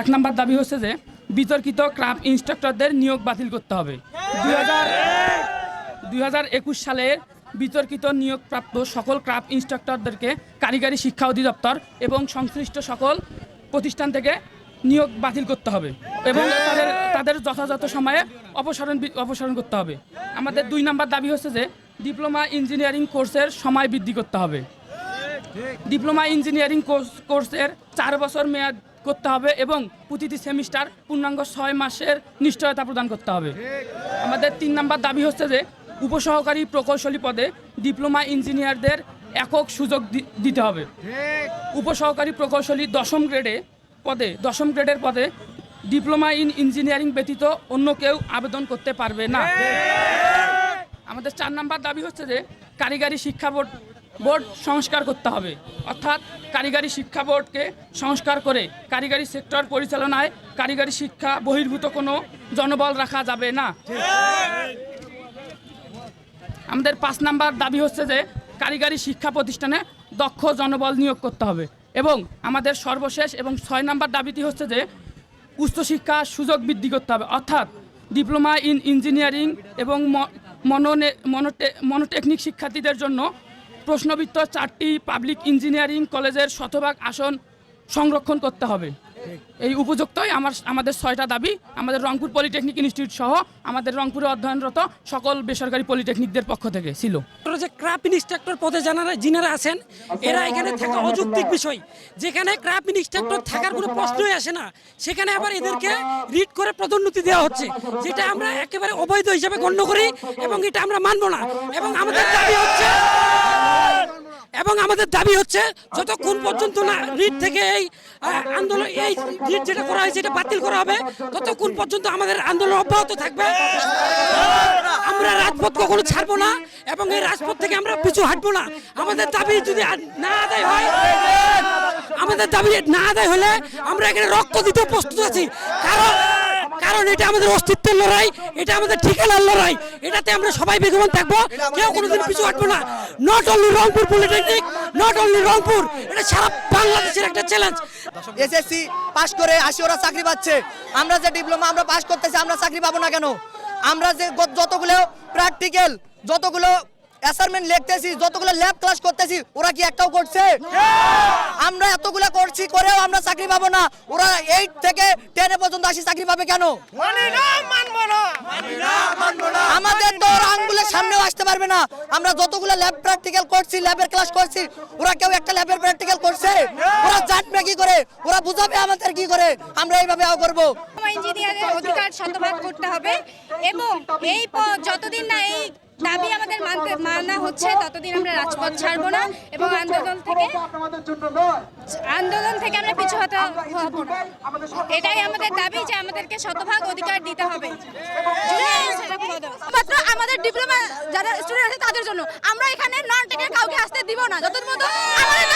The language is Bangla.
এক নম্বর দাবি হচ্ছে যে বিতর্কিত ক্রাফট ইন্সট্রাক্টরদের নিয়োগ বাতিল করতে হবে। 2021 সালের বিতর্কিত নিয়োগপ্রাপ্ত সকল ক্রাফট ইন্সট্রাক্টরদেরকে কারিগরি শিক্ষা অধিদপ্তর এবং সংশ্লিষ্ট সকল প্রতিষ্ঠান থেকে নিয়োগ বাতিল করতে হবে এবং তাদের যথাযথ সময়ে অপসারণ করতে হবে। আমাদের 2 নম্বর দাবি হচ্ছে যে ডিপ্লোমা ইঞ্জিনিয়ারিং কোর্সের সময় বৃদ্ধি করতে হবে। ডিপ্লোমা ইঞ্জিনিয়ারিং কোর্সের 4 বছর মেয়াদ করতে হবে এবং প্রতিটি সেমিস্টার পূর্ণাঙ্গ 6 মাসের নিশ্চয়তা প্রদান করতে হবে। আমাদের 3 নম্বর দাবি হচ্ছে যে উপসহকারী প্রকৌশলী পদে ডিপ্লোমা ইঞ্জিনিয়ারদের একক সুযোগ দিতে হবে। উপসহকারী প্রকৌশলী 10ম গ্রেডের পদে ডিপ্লোমা ইন ইঞ্জিনিয়ারিং ব্যতীত অন্য কেউ আবেদন করতে পারবে না। আমাদের 4 নম্বর দাবি হচ্ছে যে কারিগরি শিক্ষা বোর্ড সংস্কার করতে হবে, অর্থাৎ কারিগরি শিক্ষা বোর্ডকে সংস্কার করে কারিগরি সেক্টর পরিচালনায় কারিগরি শিক্ষা বহির্ভূত কোনো জনবল রাখা যাবে না। আমাদের 5 নম্বর দাবি হচ্ছে যে কারিগরি শিক্ষা প্রতিষ্ঠানে দক্ষ জনবল নিয়োগ করতে হবে এবং আমাদের সর্বশেষ এবং 6 নম্বর দাবিটি হচ্ছে যে উচ্চশিক্ষার সুযোগ বৃদ্ধি করতে হবে, অর্থাৎ ডিপ্লোমা ইন ইঞ্জিনিয়ারিং এবং মনোটেকনিক শিক্ষার্থীদের জন্য প্রশ্নবিত্ত 4টি পাবলিক ইঞ্জিনিয়ারিং কলেজের শতভাগ আসন সংরক্ষণ করতে হবে। এই উপযুক্তই আমাদের 6টা দাবি আমাদের রংপুর পলিটেকনিক ইনস্টিটিউট সহ আমাদের রংপুরে অধ্যয়নরত সকল বেসরকারি পলিটেকনিকদের পক্ষ থেকে ছিল। যে ক্রাফট ইনস্ট্রাক্টর পদে যিনারা আছেন এরা এখানে থাকা অযৌক্তিক বিষয়, যেখানে ক্রাফট ইনস্ট্রাক্টর থাকার কোনো প্রশ্নই আসে না, সেখানে আবার এদেরকে রিড করে পদোন্নতি দেওয়া হচ্ছে, যেটা আমরা একেবারে অবৈধ হিসাবে গণ্য করি এবং এটা আমরা মানব না। এবং আমাদের দাবি হচ্ছে যতক্ষণ পর্যন্ত না রিট থেকে এই আন্দোলন এই রিট যেটা করা হয়েছে এটা বাতিল করা হবে ততক্ষণ পর্যন্ত আমাদের আন্দোলন অব্যাহত থাকবে। আমরা রাজপথ কখনো ছাড়বো না এবং এই রাজপথ থেকে আমরা পিছু হাঁটবো না। আমাদের দাবি যদি না আদায় হয়, হলে আমরা এখানে রক্ত দিতে প্রস্তুত আছি, কারণ এটা আমাদের অস্তিত্বের লড়াই, এটা আমাদের ঠিকানার লড়াই, এটাতে আমরা সবাই বেগবান থাকবো, কেউ কোনোদিন পিছু হাঁটবো না। Not only Rangpur polytechnic, not only Rangpur, এটা সারা বাংলাদেশের একটা চ্যালেঞ্জ। এসএসসি পাস করে আসি ওরা চাকরি পাচ্ছে, আমরা যে ডিপ্লোমা আমরা পাস করতেছি আমরা চাকরি পাবো না কেন? আমরা যে যতগুলো প্র্যাকটিক্যাল, যতগুলো অ্যাসাইনমেন্ট লিখতেছি, যতগুলো ল্যাব ক্লাস করতেছি, ওরা কি একটাও করছে? আমরা এতগুলো করছি করেও আমরা চাকরি পাবো না, ওরা 8 থেকে 10 পর্যন্ত আসি চাকরি পাবে কেন? আমাদের তো আঙ্গুলের সামনেও আসতে পারবে না। আমরা যতগুলো ল্যাব প্র্যাকটিক্যাল করছি, ল্যাবের ক্লাস করছি, ওরা কেউ একটা ল্যাবের প্র্যাকটিক্যাল করছে? ওরা জানবে কি করে? ওরা বুঝাবে আমাদের কি করে? আমরা এইভাবে করবো। ইঞ্জিনিয়ারের অধিকার শতভাগ করতে হবে এবং এই যতদিন না এই দাবি আমাদের মানা হচ্ছে ততদিন আমরা রাজপথ ছাড়বো না এবং আন্দোলন থেকে আমরা পিছু হতে হব না। এটাই আমাদের দাবি যে আমাদেরকে শতভাগ অধিকার দিতে হবে। মাত্র আমাদের ডিপ্লোমা যারা স্টুডেন্ট আছে তাদের জন্য, আমরা এখানে নন টেকের কাউকে আসতে দিব না যতক্ষণ আমাদের